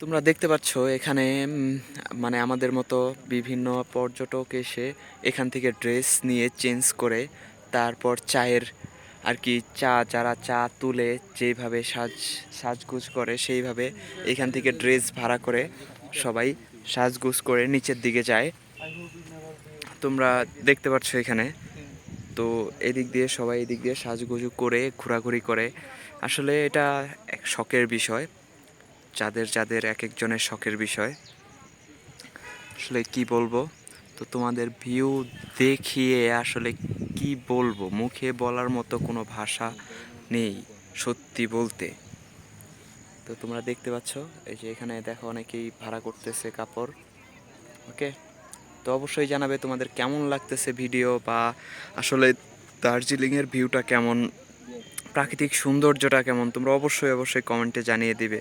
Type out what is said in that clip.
তোমরা দেখতে পাচ্ছ এখানে মানে আমাদের মতো বিভিন্ন পর্যটক এসে এখান থেকে ড্রেস নিয়ে চেঞ্জ করে তারপর চায়ের আর কি যারা চা তুলে যেইভাবে সাজগোজ করে সেইভাবে এখান থেকে ড্রেস ভাড়া করে সবাই সাজগোজ করে নিচের দিকে যায়। তোমরা দেখতে পাচ্ছ এখানে। তো এদিক দিয়ে সবাই এদিক দিয়ে সাজগুজু করে ঘোরাঘুরি করে। আসলে এটা এক শখের বিষয়, যাদের যাদের এক একজনের শখের বিষয়। আসলে কি বলবো, তো তোমাদের ভিউ দেখিয়ে আসলে কি বলবো, মুখে বলার মতো কোনো ভাষা নেই সত্যি বলতে। তো তোমরা দেখতে পাচ্ছ এই যে এখানে দেখো অনেকেই ভাড়া করতেছে কাপড়। ওকে, তো অবশ্যই জানাবে তোমাদের কেমন লাগতেছে ভিডিও, বা আসলে দার্জিলিংয়ের ভিউটা কেমন, প্রাকৃতিক সৌন্দর্যটা কেমন, তোমরা অবশ্যই অবশ্যই কমেন্টে জানিয়ে দিবে।